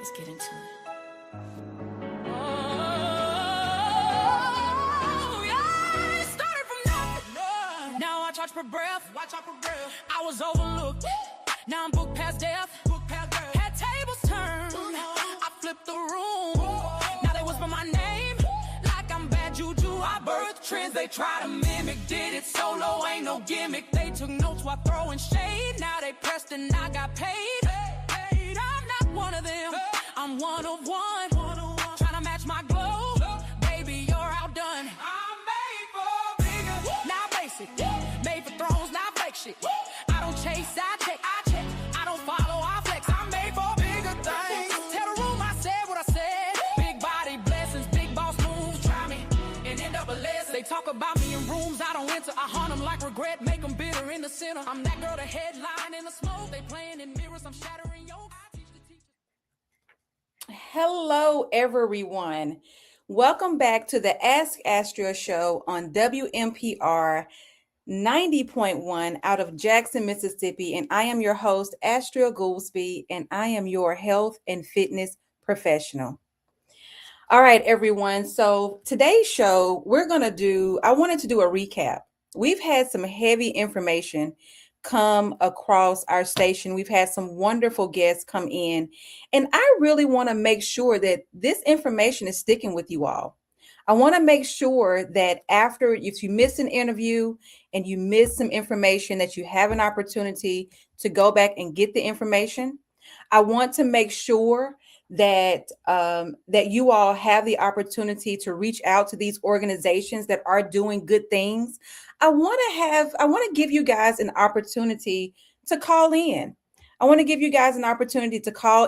Let's get into it. Now I charge per breath. I was overlooked. Now I'm booked past death. Had tables turned. I flipped the room. Now they whisper my name like I'm bad juju. I birthed trends they try to mimic. Did it solo, ain't no gimmick. They took notes while throwing shade. Now they pressed and I got paid. I'm not one of them. I'm one of one. Trying to match my glow. Baby, you're outdone. I'm made for bigger. Now basic. Made for thrones, not fake shit. I don't chase, I check. I don't follow, I flex. I'm made for bigger things. Tell the room I said what I said. Big body blessings, big boss moves. Try me and end up a lesson. They talk about me in rooms I don't enter. I haunt them like regret, make them bitter in the center. I'm that girl, the headline in the smoke. They playing in mirrors, I'm shattering your. Hello, everyone. Welcome back to the Ask Astria show on WMPR 90.1 out of Jackson, Mississippi. And I am your host, Astria Goolsby, and I am your health and fitness professional. All right, everyone. So today's show, I wanted to do a recap. We've had some heavy information come across our station. We've had some wonderful guests come in, and I really want to make sure that this information is sticking with you all. I want to make sure that if you miss an interview and you miss some information, that you have an opportunity to go back and get the information. I want to make sure that you all have the opportunity to reach out to these organizations that are doing good things. I want to give you guys an opportunity to call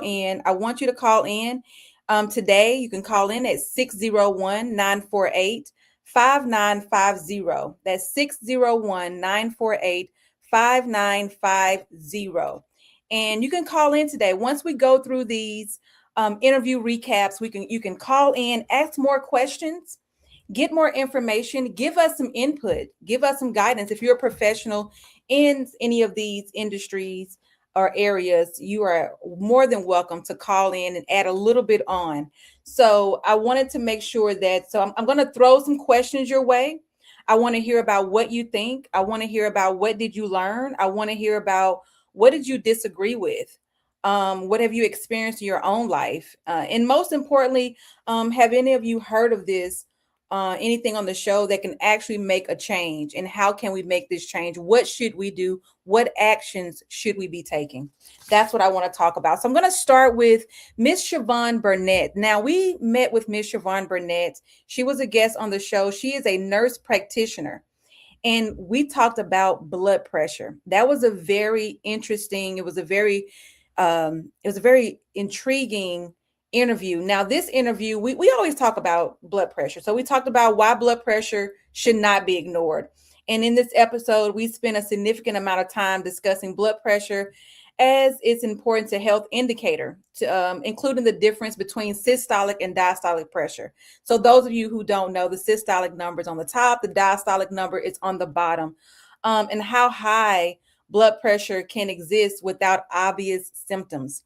in. I want you to call in today. You can call in at 601-948-5950. That's 601-948-5950. And you can call in today. Once we go through these interview recaps, you can call in, ask more questions, get more information, give us some input, give us some guidance. If you're a professional in any of these industries or areas, you are more than welcome to call in and add a little bit on. So I wanted to make sure I'm going to throw some questions your way. I want to hear about what you think. I want to hear about what did you learn. I want to hear about what did you disagree with. What have you experienced in your own life? And most importantly, have any of you heard of this? Anything on the show that can actually make a change? And how can we make this change? What should we do? What actions should we be taking? That's what I want to talk about. So I'm going to start with Miss Siobhan Burnett. Now, we met with Miss Siobhan Burnett. She was a guest on the show. She is a nurse practitioner. And we talked about blood pressure. That was a very interesting, it was a very intriguing interview. Now, this interview, we always talk about blood pressure. So we talked about why blood pressure should not be ignored. And in this episode, we spent a significant amount of time discussing blood pressure as its importance a health indicator, including the difference between systolic and diastolic pressure. So those of you who don't know, the systolic number is on the top, the diastolic number is on the bottom, and how high blood pressure can exist without obvious symptoms.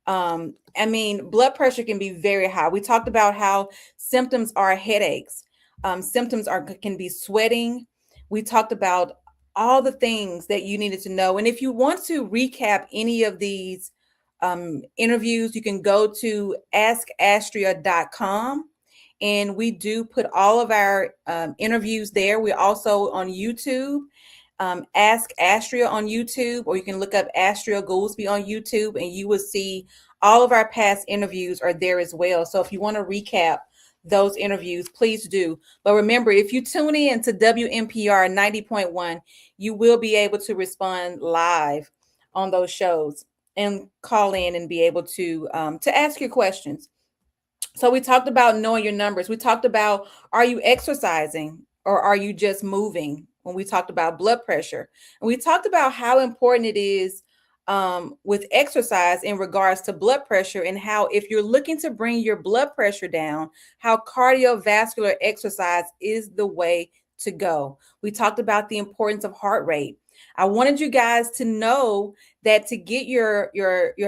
Blood pressure can be very high. We talked about how symptoms are headaches. Symptoms can be sweating. We talked about all the things that you needed to know. And if you want to recap any of these interviews, you can go to askastria.com. And we do put all of our interviews there. We're also on YouTube. Ask Astria on YouTube, or you can look up Astria Goolsby on YouTube, and you will see all of our past interviews are there as well. So if you want to recap those interviews, please do. But remember, if you tune in to WMPR 90.1, you will be able to respond live on those shows and call in and be able to ask your questions. So we talked about knowing your numbers. We talked about, are you exercising or are you just moving? When we talked about blood pressure, and we talked about how important it is with exercise in regards to blood pressure, and how if you're looking to bring your blood pressure down, how cardiovascular exercise is the way to go. We talked about the importance of heart rate. I wanted you guys to know that to get your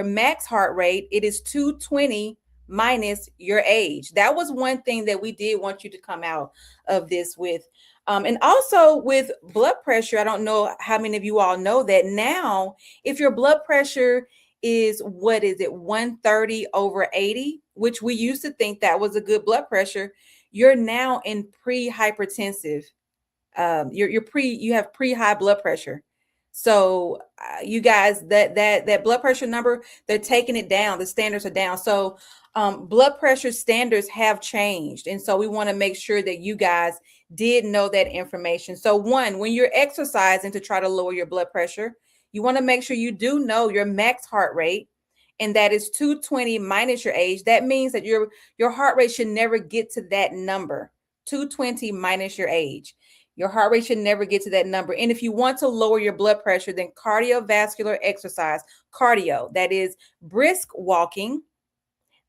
max heart rate, it is 220 minus your age. That was one thing that we did want you to come out of this with. And also with blood pressure, I don't know how many of you all know that now, if your blood pressure is, what is it, 130 over 80, which we used to think that was a good blood pressure, you're now in pre-hypertensive. You have pre-high blood pressure. So you guys, that blood pressure number, they're taking it down. The standards are down. So blood pressure standards have changed, and so we want to make sure that you guys did know that information. So one, when you're exercising to try to lower your blood pressure, you want to make sure you do know your max heart rate, and that is 220 minus your age. That means that your heart rate should never get to that number. 220 minus your age. Your heart rate should never get to that number. And if you want to lower your blood pressure, then cardiovascular exercise, cardio, that is brisk walking,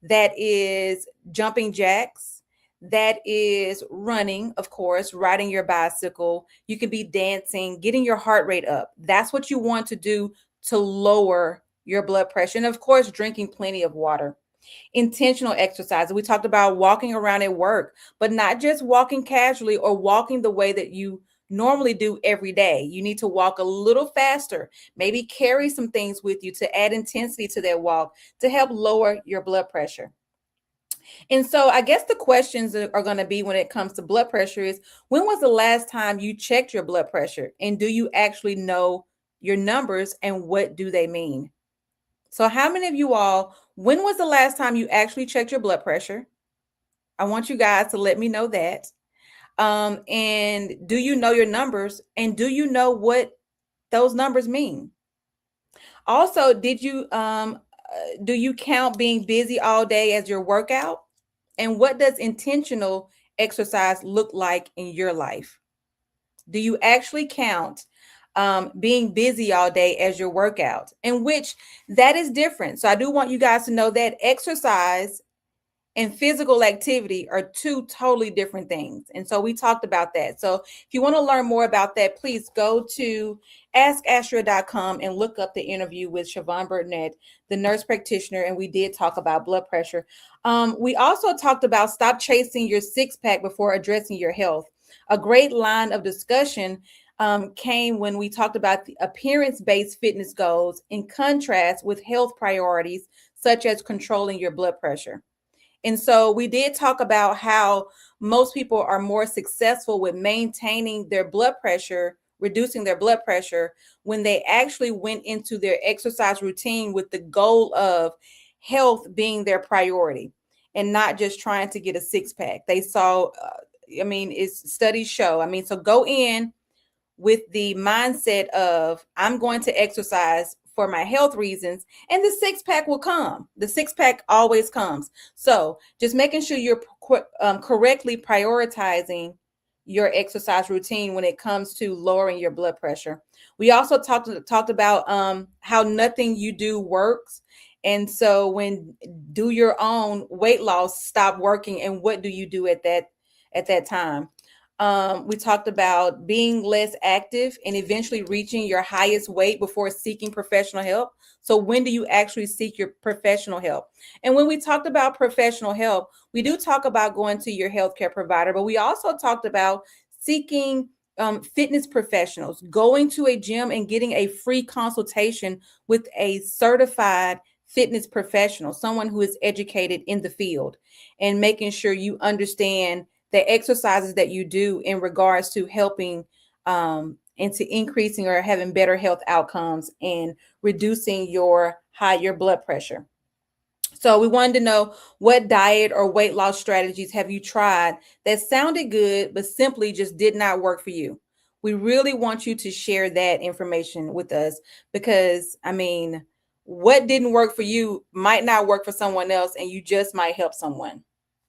that is jumping jacks, that is running, of course, riding your bicycle. You could be dancing, getting your heart rate up. That's what you want to do to lower your blood pressure. And of course, drinking plenty of water. Intentional exercise. We talked about walking around at work, but not just walking casually or walking the way that you normally do every day. You need to walk a little faster, maybe carry some things with you to add intensity to that walk to help lower your blood pressure. And so I guess the questions are going to be when it comes to blood pressure is, when was the last time you checked your blood pressure? And do you actually know your numbers and what do they mean? So how many of you all, when was the last time you actually checked your blood pressure? I want you guys to let me know that. And do you know your numbers? And do you know what those numbers mean? Also, do you count being busy all day as your workout? And what does intentional exercise look like in your life? Do you actually count being busy all day as your workout? And which that is different. So I do want you guys to know that exercise and physical activity are two totally different things. And so we talked about that. So if you want to learn more about that, please go to askastria.com and look up the interview with Siobhan Burnett, the nurse practitioner. And we did talk about blood pressure. We also talked about stop chasing your six-pack before addressing your health. A great line of discussion came when we talked about the appearance-based fitness goals in contrast with health priorities, such as controlling your blood pressure. And so we did talk about how most people are more successful with maintaining their blood pressure, reducing their blood pressure, when they actually went into their exercise routine with the goal of health being their priority and not just trying to get a six-pack. They saw, it's studies show. So go in with the mindset of, I'm going to exercise for my health reasons, and the six-pack will come. The six-pack always comes. So just making sure you're correctly prioritizing your exercise routine when it comes to lowering your blood pressure. We also talked about how nothing you do works. And so when do your own weight loss stop working, and what do you do at that time? We talked about being less active and eventually reaching your highest weight before seeking professional help. So when do you actually seek your professional help? And when we talked about professional help, we do talk about going to your healthcare provider, but we also talked about seeking fitness professionals, going to a gym and getting a free consultation with a certified fitness professional, someone who is educated in the field, and making sure you understand the exercises that you do in regards to helping into increasing or having better health outcomes and reducing your blood pressure. So we wanted to know, what diet or weight loss strategies have you tried that sounded good, but simply just did not work for you? We really want you to share that information with us, because what didn't work for you might not work for someone else, and you just might help someone.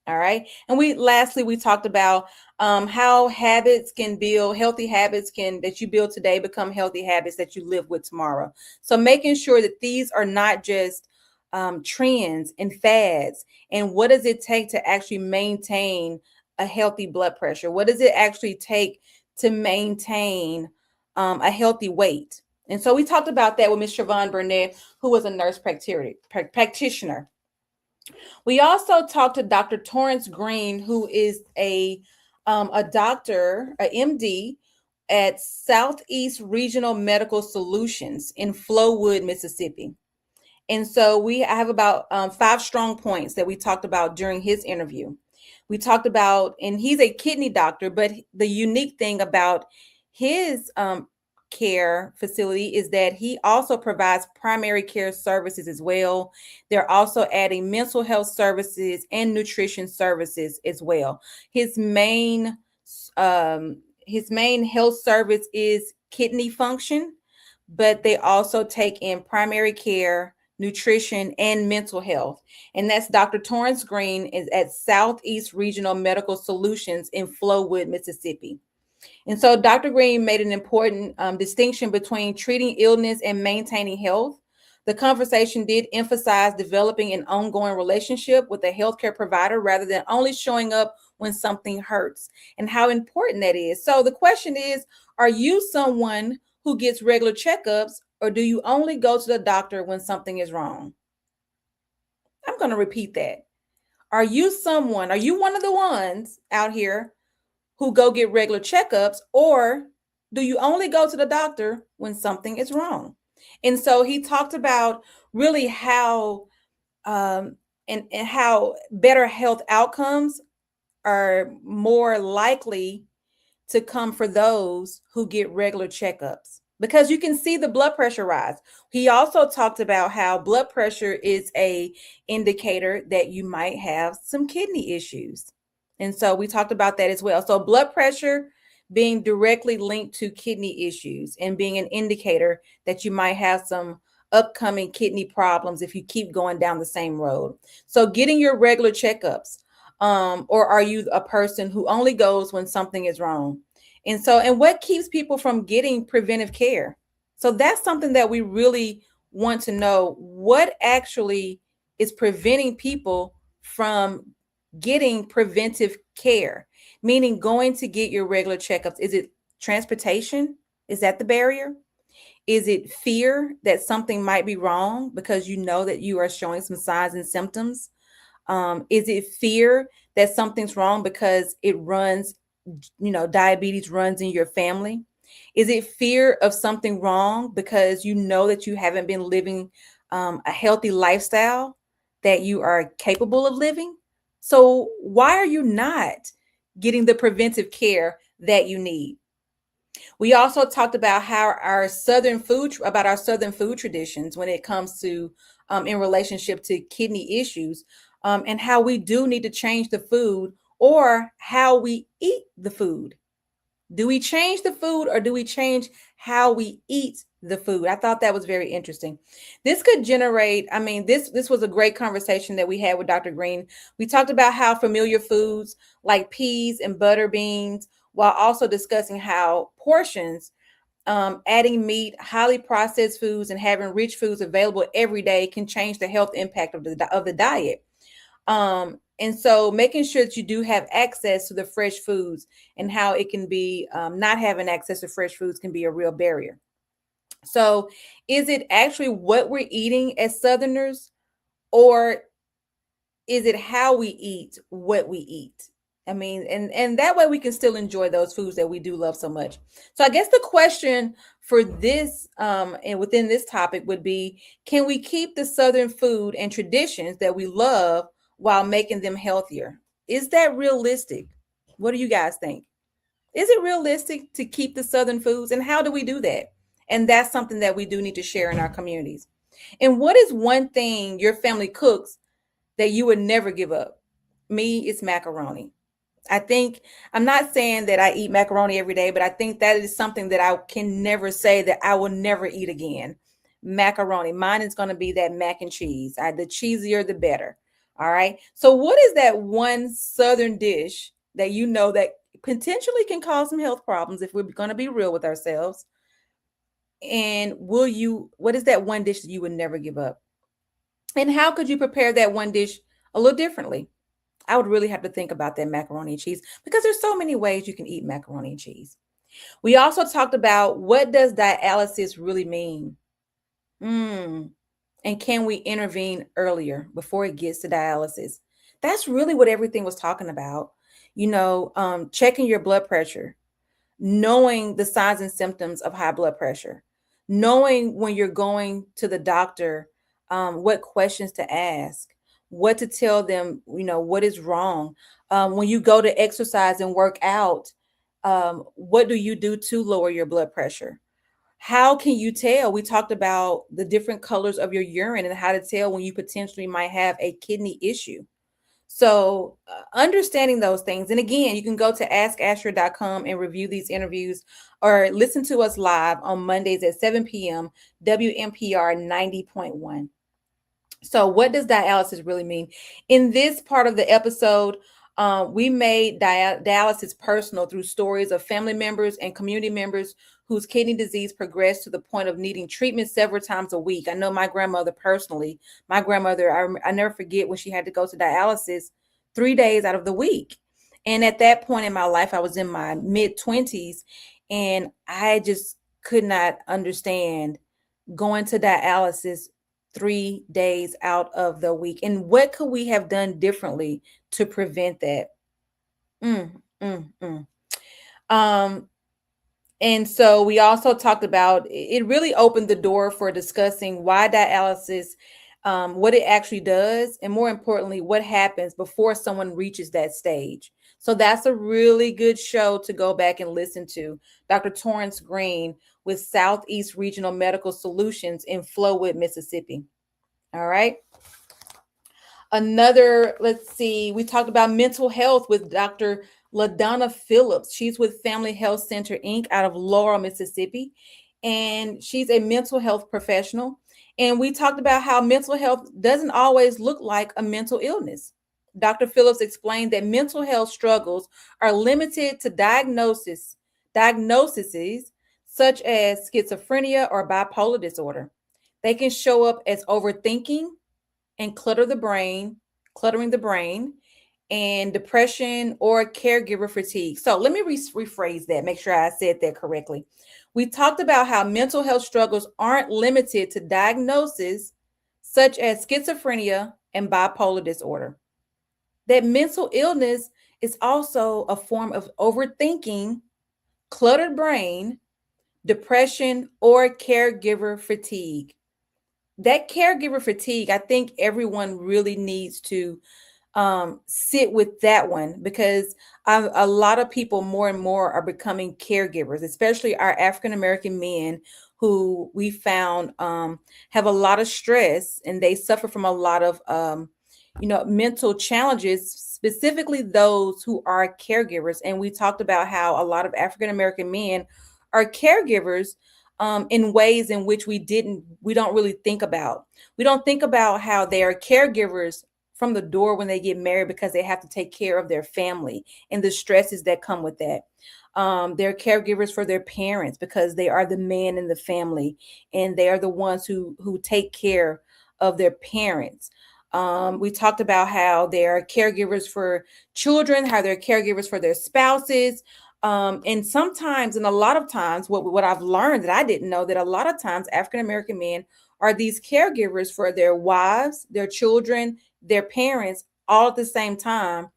All right. And we talked about how habits can build, healthy habits that you build today become healthy habits that you live with tomorrow. So making sure that these are not just trends and fads. And what does it take to actually maintain a healthy blood pressure? What does it actually take to maintain a healthy weight. And so we talked about that with Ms. Siobhan Burnett, who was a nurse practitioner. We also talked to Dr. Torrance Green, who is a doctor, a MD at Southeast Regional Medical Solutions in Flowood, Mississippi. And so I have about 5 strong points that we talked about during his interview. We talked about, and he's a kidney doctor, but the unique thing about his care facility is that he also provides primary care services as well. They're also adding mental health services and nutrition services as well. His main health service is kidney function, but they also take in primary care, nutrition, and mental health. And that's Dr. Torrance Green is at Southeast Regional Medical Solutions in Flowood, Mississippi. And so Dr. Green made an important distinction between treating illness and maintaining health. The conversation did emphasize developing an ongoing relationship with a healthcare provider rather than only showing up when something hurts, and how important that is. So the question is, are you someone who gets regular checkups, or do you only go to the doctor when something is wrong? I'm going to repeat that. Are you one of the ones out here who go get regular checkups, or do you only go to the doctor when something is wrong? And so he talked about really how and how better health outcomes are more likely to come for those who get regular checkups, because you can see the blood pressure rise. He also talked about how blood pressure is a indicator that you might have some kidney issues. And so we talked about that as well. So blood pressure being directly linked to kidney issues and being an indicator that you might have some upcoming kidney problems if you keep going down the same road. So getting your regular checkups, or are you a person who only goes when something is wrong? And what keeps people from getting preventive care? So that's something that we really want to know. What actually is preventing people from getting preventive care? Meaning going to get your regular checkups. Is it transportation? Is that the barrier? Is it fear that something might be wrong because you know that you are showing some signs and symptoms? Is it fear that something's wrong because diabetes runs in your family? Is it fear of something wrong because you know that you haven't been living a healthy lifestyle that you are capable of living? So why are you not getting the preventive care that you need? We also talked about our southern food traditions when it comes to in relationship to kidney issues, and how we do need to change the food or how we eat the food. Do we change the food, or do we change how we eat the food? I thought that was very interesting. This could generate, this was a great conversation that we had with Dr. Green. We talked about how familiar foods like peas and butter beans, while also discussing how portions, adding meat, highly processed foods, and having rich foods available every day can change the health impact of the diet. And so making sure that you do have access to the fresh foods, and how it can be not having access to fresh foods can be a real barrier. So is it actually what we're eating as Southerners, or is it how we eat what we eat? And that way we can still enjoy those foods that we do love so much. So I guess the question for this and within this topic would be, can we keep the Southern food and traditions that we love while making them healthier? Is that realistic? What do you guys think? Is it realistic to keep the Southern foods, and how do we do that? And that's something that we do need to share in our communities. And what is one thing your family cooks that you would never give up? Me, it's macaroni. I'm not saying that I eat macaroni every day, but I think that is something that I can never say that I will never eat again. Macaroni. Mine is going to be that mac and cheese. The cheesier, the better. All right. So what is that one Southern dish that you know that potentially can cause some health problems if we're going to be real with ourselves? And what is that one dish that you would never give up? And how could you prepare that one dish a little differently? I would really have to think about that macaroni and cheese, because there's so many ways you can eat macaroni and cheese. We also talked about, what does dialysis really mean? And can we intervene earlier before it gets to dialysis? That's really what everything was talking about. Checking your blood pressure, knowing the signs and symptoms of high blood pressure, knowing when you're going to the doctor, what questions to ask, what to tell them, what is wrong. When you go to exercise and work out, what do you do to lower your blood pressure? How can you tell? We talked about the different colors of your urine and how to tell when you potentially might have a kidney issue. So, understanding those things. And again, you can go to askastria.com and review these interviews, or listen to us live on Mondays at 7 p.m. WMPR 90.1. So, what does dialysis really mean? In this part of the episode, we made dialysis personal through stories of family members and community members whose kidney disease progressed to the point of needing treatment several times a week. I know my grandmother personally. My grandmother, I never forget when she had to go to dialysis 3 days out of the week. And at that point in my life, I was in my mid-20s, and I just could not understand going to dialysis 3 days out of the week. And what could we have done differently to prevent that? Mm, mm, mm. And so we also talked about, it really opened the door for discussing why dialysis, what it actually does, and more importantly, what happens before someone reaches that stage. So that's a really good show to go back and listen to. Dr. Torrance Green with Southeast Regional Medical Solutions in Flowood, Mississippi. All right. Let's see, we talked about mental health with Dr. LaDonna Phillips. She's with Family Health Center, Inc. out of Laurel, Mississippi. And she's a mental health professional. And we talked about how mental health doesn't always look like a mental illness. Dr. Phillips explained that mental health struggles are limited to diagnoses such as schizophrenia or bipolar disorder. They can show up as overthinking and cluttering the brain, and depression or caregiver fatigue. So let me rephrase that, make sure I said that correctly. We talked about how mental health struggles aren't limited to diagnoses such as schizophrenia and bipolar disorder. That mental illness is also a form of overthinking, cluttered brain, depression, or caregiver fatigue. That caregiver fatigue, I think everyone really needs to sit with that one, because a lot of people more and more are becoming caregivers, especially our African American men, who we found have a lot of stress, and they suffer from a lot of mental challenges, specifically those who are caregivers. And we talked about how a lot of African American men are caregivers in ways in which we don't really think about. We don't think about how they are caregivers from the door when they get married, because they have to take care of their family and the stresses that come with that. They're caregivers for their parents because they are the man in the family, and they are the ones who take care of their parents. We talked about how they're caregivers for children, how they're caregivers for their spouses. And sometimes, and a lot of times, what I've learned that I didn't know, that a lot of times African American men are these caregivers for their wives, their children, their parents, all at the same time,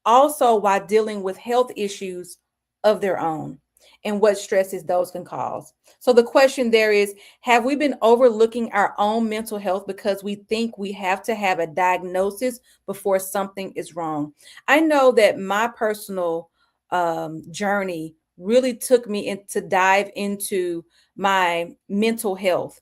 also while dealing with health issues of their own and what stresses those can cause. So the question there is, have we been overlooking our own mental health because we think we have to have a diagnosis before something is wrong? I know that my personal journey really took me to dive into my mental health,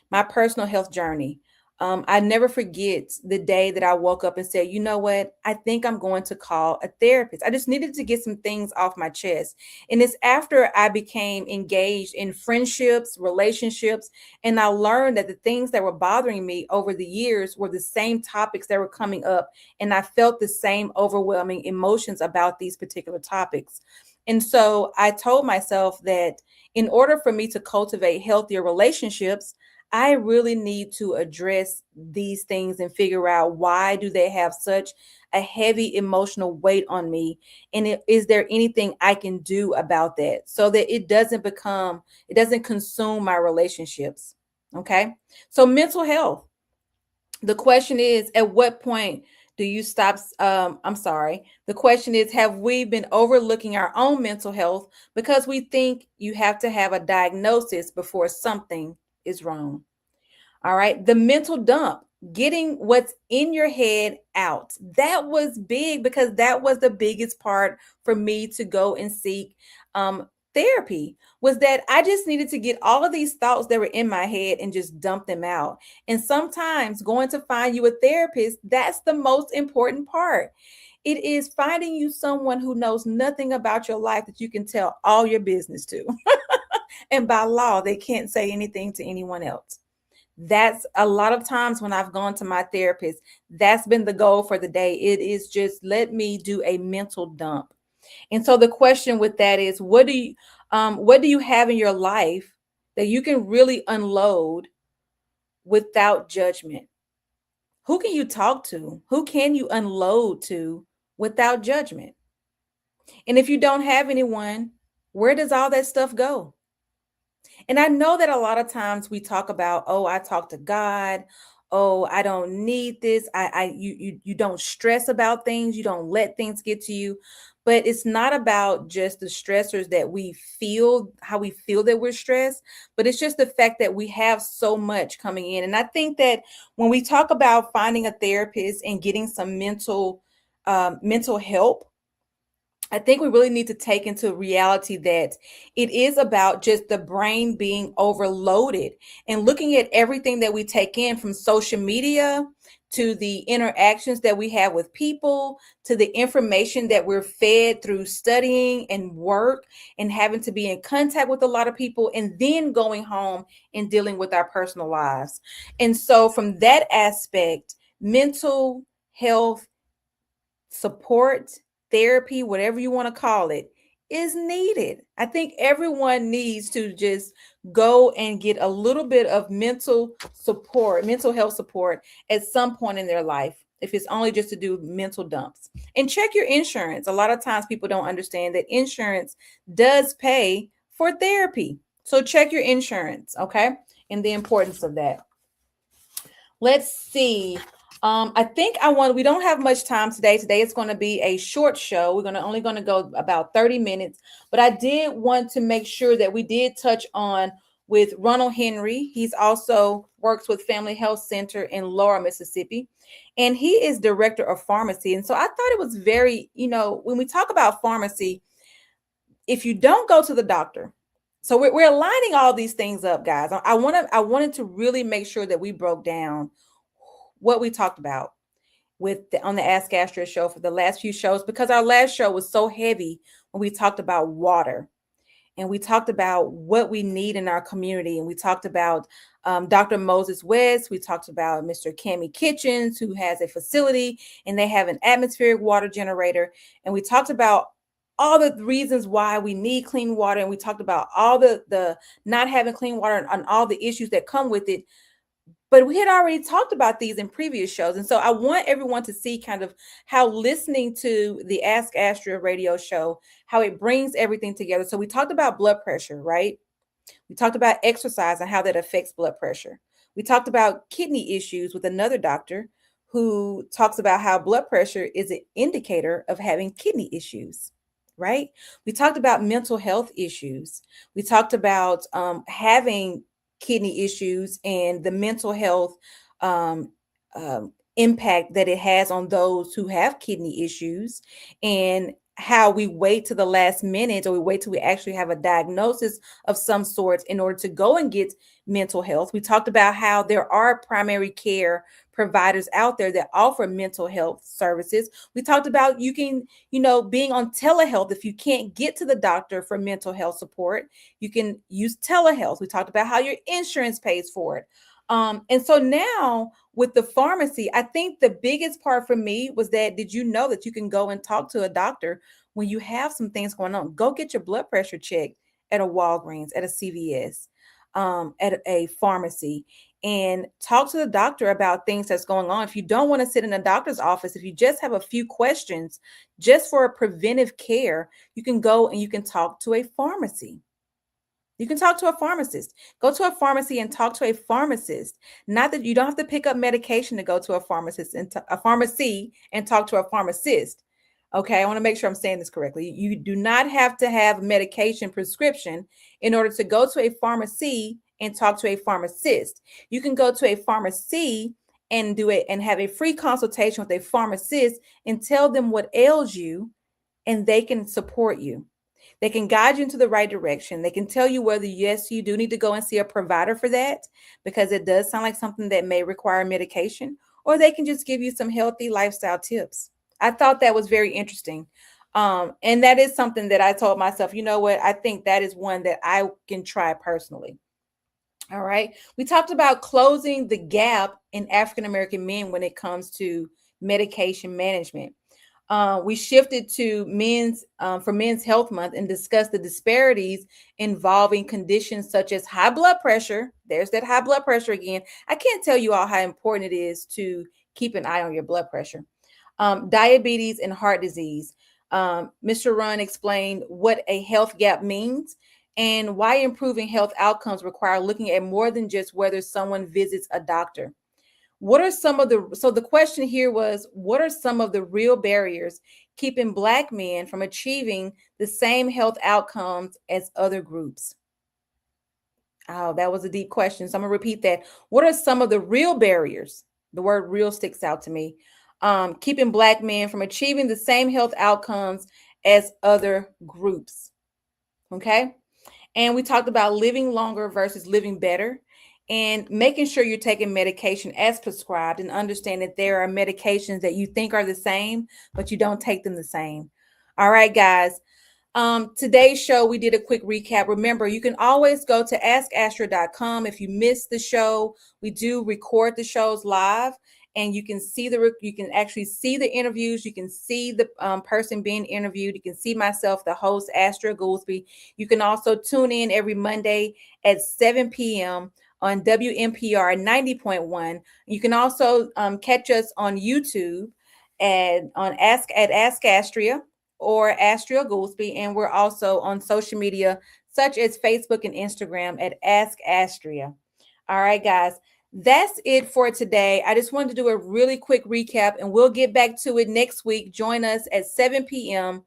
my personal health journey. I never forget the day that I woke up and said, you know what? I think I'm going to call a therapist. I just needed to get some things off my chest. And it's after I became engaged in friendships, relationships, and I learned that the things that were bothering me over the years were the same topics that were coming up. And I felt the same overwhelming emotions about these particular topics. And so I told myself that in order for me to cultivate healthier relationships, I really need to address these things and figure out why do they have such a heavy emotional weight on me, and is there anything I can do about that so that it doesn't consume my relationships. Okay? So mental health, the question is, at what point do you stop? I'm sorry. The question is, have we been overlooking our own mental health because we think you have to have a diagnosis before something is wrong? All right. The mental dump, getting what's in your head out. That was big because that was the biggest part for me to go and seek therapy, was that I just needed to get all of these thoughts that were in my head and just dump them out. And sometimes going to find you a therapist, that's the most important part. It is finding you someone who knows nothing about your life that you can tell all your business to. And by law, they can't say anything to anyone else. That's a lot of times when I've gone to my therapist, that's been the goal for the day. It is just, let me do a mental dump. And so the question with that is, what do you have in your life that you can really unload without judgment? Who can you talk to? Who can you unload to without judgment? And if you don't have anyone, where does all that stuff go? And I know that a lot of times we talk about, oh, I talk to God. Oh, I don't need this. You don't stress about things. You don't let things get to you. But it's not about just the stressors that we feel, how we feel that we're stressed, but it's just the fact that we have so much coming in. And I think that when we talk about finding a therapist and getting some mental help, I think we really need to take into reality that it is about just the brain being overloaded and looking at everything that we take in, from social media to the interactions that we have with people, to the information that we're fed through studying and work and having to be in contact with a lot of people, and then going home and dealing with our personal lives. And so from that aspect, mental health support, therapy, whatever you want to call it, is needed. I think everyone needs to just go and get a little bit of mental support, mental health support at some point in their life, if it's only just to do mental dumps. And check your insurance. A lot of times people don't understand that insurance does pay for therapy. So check your insurance, okay? And the importance of that. Let's see. We don't have much time today. Today it's going to be a short show. We're only going to go about 30 minutes, but I did want to make sure that we did touch on with Ronald Henry. He's also works with Family Health Center in Laura, Mississippi, and he is director of pharmacy. And so I thought it was very, when we talk about pharmacy, if you don't go to the doctor, so we're aligning all these things up, guys. I wanted to really make sure that we broke down what we talked about on the Ask Astria show for the last few shows, because our last show was so heavy when we talked about water, and we talked about what we need in our community, and we talked about Dr. Moses West. We talked about Mr. Cami Kitchens, who has a facility and they have an atmospheric water generator, and we talked about all the reasons why we need clean water, and we talked about all the not having clean water and all the issues that come with it. But we had already talked about these in previous shows. And so I want everyone to see kind of how listening to the Ask Astria radio show, how it brings everything together. So we talked about blood pressure, right? We talked about exercise and how that affects blood pressure. We talked about kidney issues with another doctor who talks about how blood pressure is an indicator of having kidney issues, right? We talked about mental health issues. We talked about having kidney issues and the mental health impact that it has on those who have kidney issues, and how we wait to the last minute, or we wait till we actually have a diagnosis of some sort in order to go and get mental health. We talked about how there are primary care providers out there that offer mental health services. We talked about you can, being on telehealth. If you can't get to the doctor for mental health support, you can use telehealth. We talked about how your insurance pays for it. And so now with the pharmacy, I think the biggest part for me was that, did you know that you can go and talk to a doctor when you have some things going on? Go get your blood pressure checked at a Walgreens, at a CVS. at a pharmacy and talk to the doctor about things that's going on. If you don't want to sit in a doctor's office, if you just have a few questions just for a preventive care, you can go and you can talk to a pharmacy. You can talk to a pharmacist. Go to a pharmacy and talk to a pharmacist. Not that you don't have to pick up medication to go to a pharmacist and a pharmacy and talk to a pharmacist. Okay, I want to make sure I'm saying this correctly. You do not have to have medication prescription in order to go to a pharmacy and talk to a pharmacist. You can go to a pharmacy and do it and have a free consultation with a pharmacist and tell them what ails you, and they can support you. They can guide you into the right direction. They can tell you whether, yes, you do need to go and see a provider for that, because it does sound like something that may require medication, or they can just give you some healthy lifestyle tips. I thought that was very interesting. And that is something that I told myself, you know what, I think that is one that I can try personally. All right. We talked about closing the gap in African-American men when it comes to medication management. We shifted to Men's Health Month and discussed the disparities involving conditions such as high blood pressure. There's that high blood pressure again. I can't tell you all how important it is to keep an eye on your blood pressure. Diabetes and heart disease. Mr. Runn explained what a health gap means and why improving health outcomes require looking at more than just whether someone visits a doctor. So the question here was, what are some of the real barriers keeping Black men from achieving the same health outcomes as other groups? Oh, that was a deep question. So I'm gonna repeat that. What are some of the real barriers? The word real sticks out to me. Keeping Black men from achieving the same health outcomes as other groups. Okay. And we talked about living longer versus living better, and making sure you're taking medication as prescribed, and understand that there are medications that you think are the same, but you don't take them the same. All right, guys. Today's show, we did a quick recap. Remember, you can always go to askastria.com. If you missed the show, we do record the shows live, and you can actually see the interviews. You can see the person being interviewed. You can see myself, the host, Astria Goolsby. You can also tune in every Monday at 7 p.m. on WMPR 90.1. You can also catch us on YouTube at Ask Astria or Astria Goolsby, and we're also on social media such as Facebook and Instagram at Ask Astria. All right, guys, that's it for today. I just wanted to do a really quick recap, and we'll get back to it next week. Join us at 7 p.m.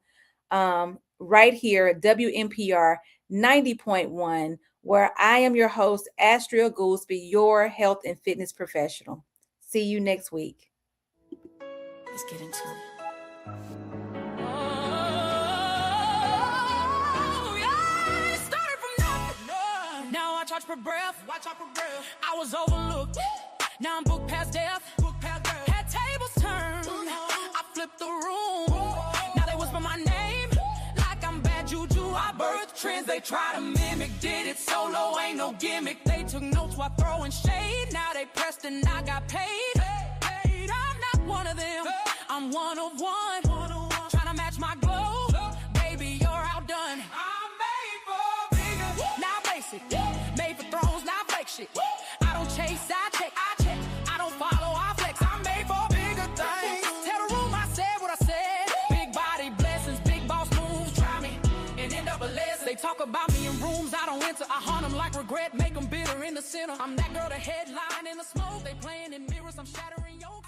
Right here at WMPR 90.1. where I am your host, Astria Goolsby, your health and fitness professional. See you next week. Let's get into it. Now I charge per breath. I was overlooked. Now I'm booked past death. Had tables turned. I flipped the room. Now they whisper my name like I'm bad juju. I birthed trends they try to mimic. Did it solo, ain't no gimmick. They took notes while throwing shade. Now they pressed and I got paid. I'm not one of them. I'm one of one. Trying to match my glow. Baby, you're outdone. I'm made for bigger. Now basic. Made for thrones, not fake shit. I don't chase, I check. I don't follow, I flex. I'm made for bigger things. Tell the room I said what I said. Big body blessings, big boss moves. Try me and end up a lesson. They talk about me in rooms I don't enter. I haunt them like regret, make them bitter in the center. I'm that girl, the headline in the smoke. They playing in mirrors, I'm shattering your